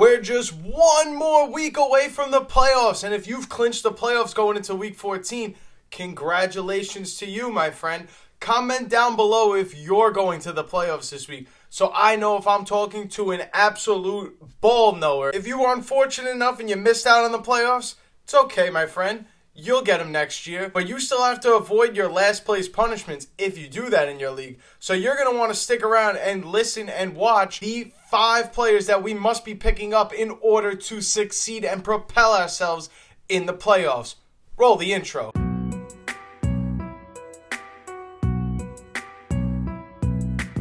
We're just one more week away from the playoffs, and if you've clinched the playoffs going into week 14, congratulations to you, my friend. Comment down below if you're going to the playoffs this week, so I know if I'm talking to an absolute ball knower. If you were unfortunate enough and you missed out on the playoffs, it's okay, my friend. You'll get them next year, but you still have to avoid your last place punishments if you do that in your league. So you're going to want to stick around and listen and watch the 5 players that we must be picking up in order to succeed and propel ourselves in the playoffs. Roll the intro.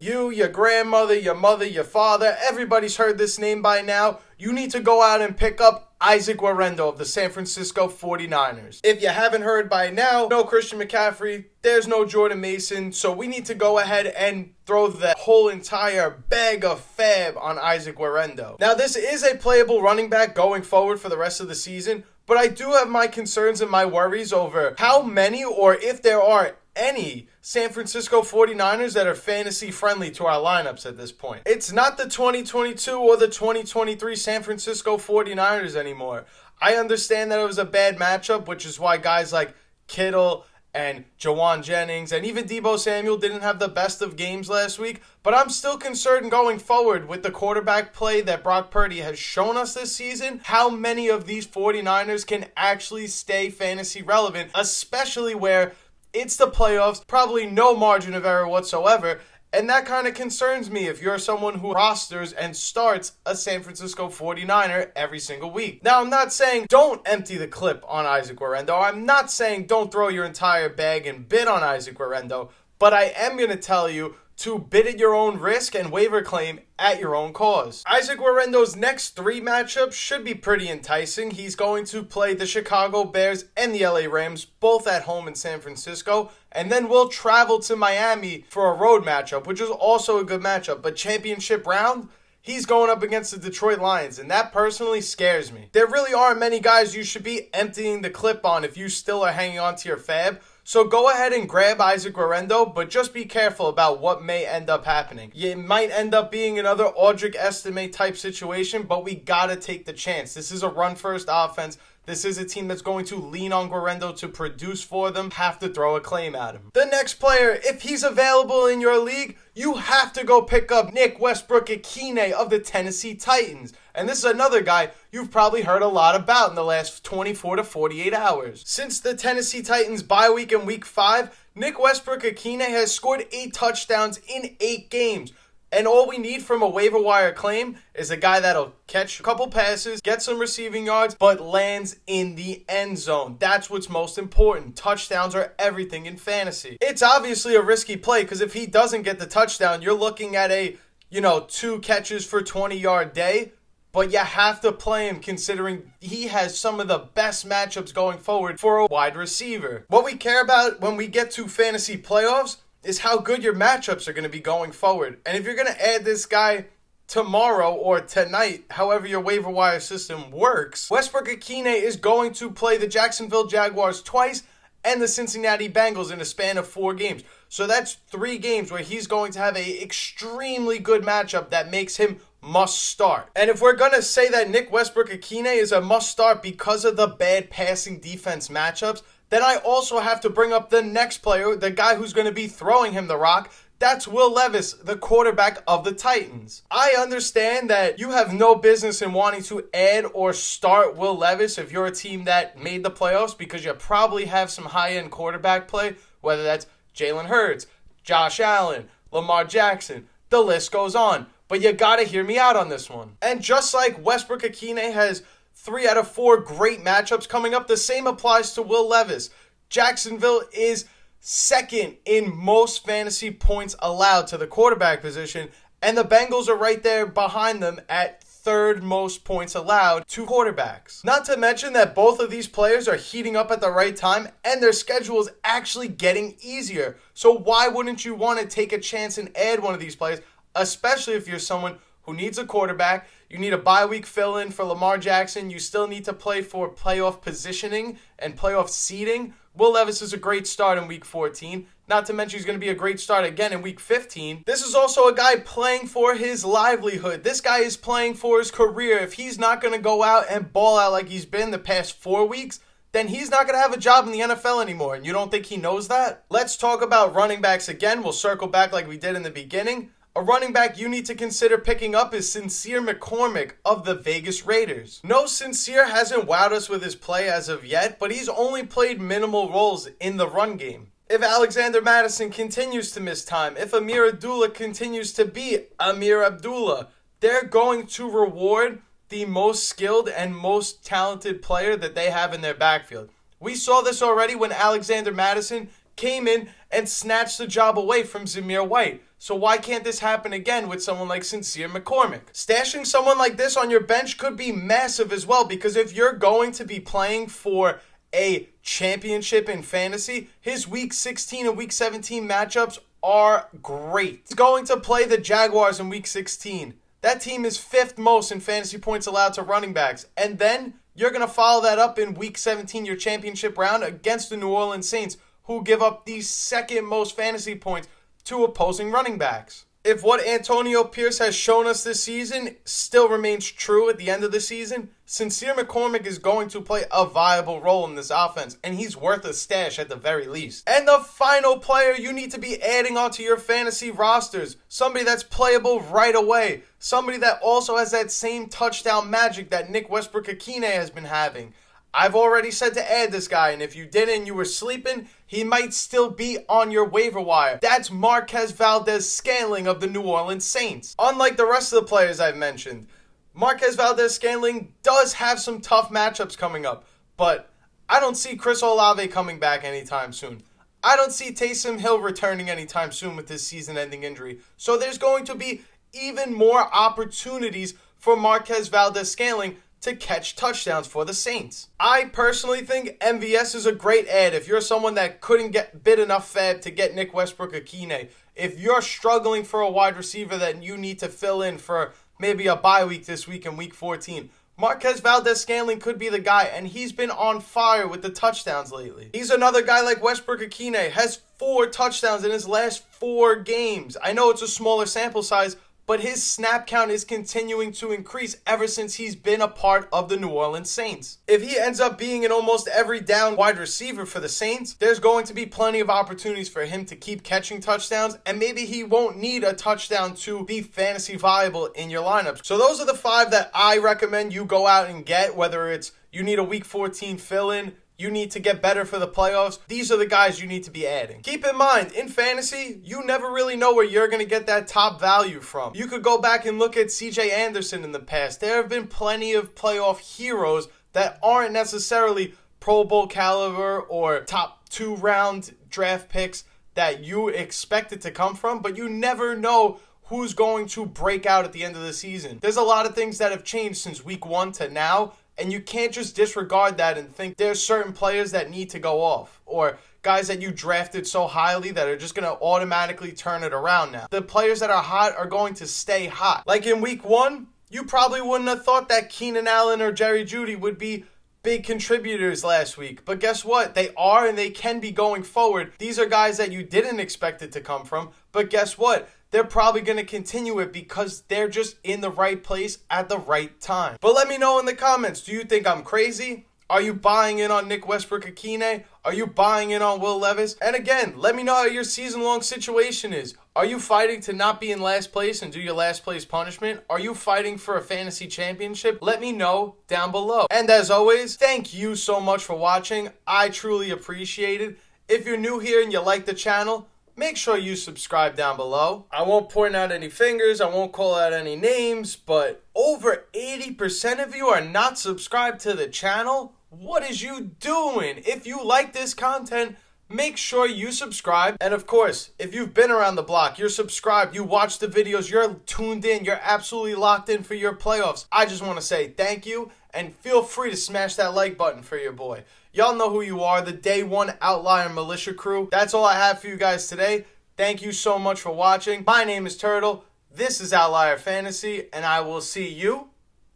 You, your grandmother, your mother, your father, everybody's heard this name by now. You need to go out and pick up Isaac Guerendo of the San Francisco 49ers. If you haven't heard by now, no Christian McCaffrey, there's no Jordan Mason, so we need to go ahead and throw the whole entire bag of fab on Isaac Guerendo. Now, this is a playable running back going forward for the rest of the season, but I do have my concerns and my worries over how many, or if there are any, San Francisco 49ers that are fantasy friendly to our lineups at this point. It's not the 2022 or the 2023 San Francisco 49ers anymore. I understand that it was a bad matchup, which is why guys like Kittle and Jawan Jennings and even Deebo Samuel didn't have the best of games last week, but I'm still concerned going forward with the quarterback play that Brock Purdy has shown us this season, how many of these 49ers can actually stay fantasy relevant, especially where it's the playoffs, probably no margin of error whatsoever, and that kind of concerns me if you're someone who rosters and starts a San Francisco 49er every single week. Now, I'm not saying don't empty the clip on Isaac Guerendo. I'm not saying don't throw your entire bag and bid on Isaac Guerendo, but I am going to tell you to bid at your own risk and waiver claim at your own cause. Isaac Guerendo's next 3 matchups should be pretty enticing. He's going to play the Chicago Bears and the LA Rams, both at home in San Francisco, and then we'll travel to Miami for a road matchup, which is also a good matchup, but championship round, he's going up against the Detroit Lions, and that personally scares me. There really aren't many guys you should be emptying the clip on if you still are hanging on to your fab. So go ahead and grab Isaac Guerendo, but just be careful about what may end up happening. It might end up being another Audric Estime type situation, but we gotta take the chance. This is a run-first offense. This is a team that's going to lean on Guerendo to produce for them. Have to throw a claim at him. The next player, if he's available in your league, you have to go pick up Westbrook-Ikinhe of the Tennessee Titans. And this is another guy you've probably heard a lot about in the last 24 to 48 hours. Since the Tennessee Titans bye week in week 5, Westbrook-Ikinhe has scored 8 touchdowns in 8 games. And all we need from a waiver wire claim is a guy that'll catch a couple passes, get some receiving yards, but lands in the end zone. That's what's most important. Touchdowns are everything in fantasy. It's obviously a risky play because if he doesn't get the touchdown, you're looking at a, 2 catches for 20-yard day. But you have to play him considering he has some of the best matchups going forward for a wide receiver. What we care about when we get to fantasy playoffs is how good your matchups are going to be going forward. And if you're going to add this guy tomorrow or tonight, however your waiver wire system works, Westbrook-Ikhine is going to play the Jacksonville Jaguars twice and the Cincinnati Bengals in a span of 4 games. So that's 3 games where he's going to have a extremely good matchup that makes him must start. And if we're going to say that Westbrook-Ikhine is a must start because of the bad passing defense matchups, then I also have to bring up the next player, the guy who's going to be throwing him the rock. That's Will Levis, the quarterback of the Titans. I understand that you have no business in wanting to add or start Will Levis if you're a team that made the playoffs because you probably have some high-end quarterback play, whether that's Jalen Hurts, Josh Allen, Lamar Jackson, the list goes on. But you gotta hear me out on this one. And just like Westbrook-Ikhine has 3 out of 4 great matchups coming up, the same applies to Will Levis. Jacksonville is second in most fantasy points allowed to the quarterback position, and the Bengals are right there behind them at 3rd most points allowed to quarterbacks. Not to mention that both of these players are heating up at the right time, and their schedule is actually getting easier. So why wouldn't you want to take a chance and add one of these players, especially if you're someone who needs a quarterback. You need a bye week fill-in for Lamar Jackson. You still need to play for playoff positioning and playoff seeding. Will Levis is a great start in week 14. Not to mention he's going to be a great start again in week 15. This is also a guy playing for his livelihood. This guy is playing for his career. If he's not going to go out and ball out like he's been the past 4 weeks, then he's not going to have a job in the NFL anymore. And you don't think he knows that? Let's talk about running backs again. We'll circle back like we did in the beginning. A running back you need to consider picking up is Sincere McCormick of the Vegas Raiders. No, Sincere hasn't wowed us with his play as of yet, but he's only played minimal roles in the run game. If Alexander Mattison continues to miss time, if Amir Abdullah continues to be Amir Abdullah, they're going to reward the most skilled and most talented player that they have in their backfield. We saw this already when Alexander Mattison came in and snatched the job away from Zamir White. So why can't this happen again with someone like Sincere McCormick? Stashing someone like this on your bench could be massive as well, because if you're going to be playing for a championship in fantasy, his week 16 and week 17 matchups are great. He's going to play the Jaguars in week 16. That team is 5th most in fantasy points allowed to running backs. And then you're going to follow that up in week 17, your championship round, against the New Orleans Saints, who give up the 2nd most fantasy points to opposing running backs. If what Antonio Pierce has shown us this season still remains true at the end of the season, Sincere McCormick is going to play a viable role in this offense, and he's worth a stash at the very least. And the final player you need to be adding onto your fantasy rosters, somebody that's playable right away, somebody that also has that same touchdown magic that Nick Westbrook-Ikinhe has been having. I've already said to add this guy, and if you didn't, you were sleeping, he might still be on your waiver wire. That's Marquez Valdes-Scantling of the New Orleans Saints. Unlike the rest of the players I've mentioned, Marquez Valdes-Scantling does have some tough matchups coming up, but I don't see Chris Olave coming back anytime soon. I don't see Taysom Hill returning anytime soon with his season-ending injury. So there's going to be even more opportunities for Marquez Valdes-Scantling to catch touchdowns for the Saints. I personally think MVS is a great add if you're someone that couldn't get bid enough fab to get Nick Westbrook-Ikhine. If you're struggling for a wide receiver that you need to fill in for maybe a bye week this week in week 14, Marquez Valdes-Scantling could be the guy, and he's been on fire with the touchdowns lately. He's another guy like Westbrook-Ikhine, has 4 touchdowns in his last 4 games. I know it's a smaller sample size, but his snap count is continuing to increase ever since he's been a part of the New Orleans Saints. If he ends up being an almost every down wide receiver for the Saints, there's going to be plenty of opportunities for him to keep catching touchdowns, and maybe he won't need a touchdown to be fantasy viable in your lineup. So those are the 5 that I recommend you go out and get, whether it's you need a week 14 fill-in, you need to get better for the playoffs. These are the guys you need to be adding. Keep in mind, in fantasy, you never really know where you're going to get that top value from. You could go back and look at CJ Anderson in the past. There have been plenty of playoff heroes that aren't necessarily Pro Bowl caliber or top 2-round draft picks that you expected to come from, but you never know who's going to break out at the end of the season. There's a lot of things that have changed since week 1 to now, and you can't just disregard that and think there's certain players that need to go off, or guys that you drafted so highly that are just going to automatically turn it around now. The players that are hot are going to stay hot. Like in week 1, you probably wouldn't have thought that Keenan Allen or Jerry Jeudy would be big contributors last week. But guess what? They are, and they can be going forward. These are guys that you didn't expect it to come from. But guess what? They're probably going to continue it because they're just in the right place at the right time. But let me know in the comments, do you think I'm crazy? Are you buying in on Nick Westbrook-Ikhine? Are you buying in on Will Levis? And again, let me know how your season-long situation is. Are you fighting to not be in last place and do your last place punishment? Are you fighting for a fantasy championship? Let me know down below. And as always, thank you so much for watching. I truly appreciate it. If you're new here and you like the channel, make sure you subscribe down below. I won't point out any fingers, I won't call out any names, but over 80% of you are not subscribed to the channel. What is you doing? If you like this content, make sure you subscribe. And of course, if you've been around the block, you're subscribed, you watch the videos, you're tuned in, you're absolutely locked in for your playoffs. I just want to say thank you, and feel free to smash that like button for your boy. Y'all know who you are, the Day 1 Outlier Militia crew. That's all I have for you guys today. Thank you so much for watching. My name is Turtle. This is Outlier Fantasy, and I will see you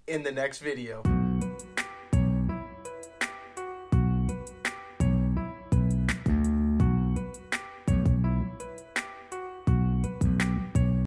in the next video.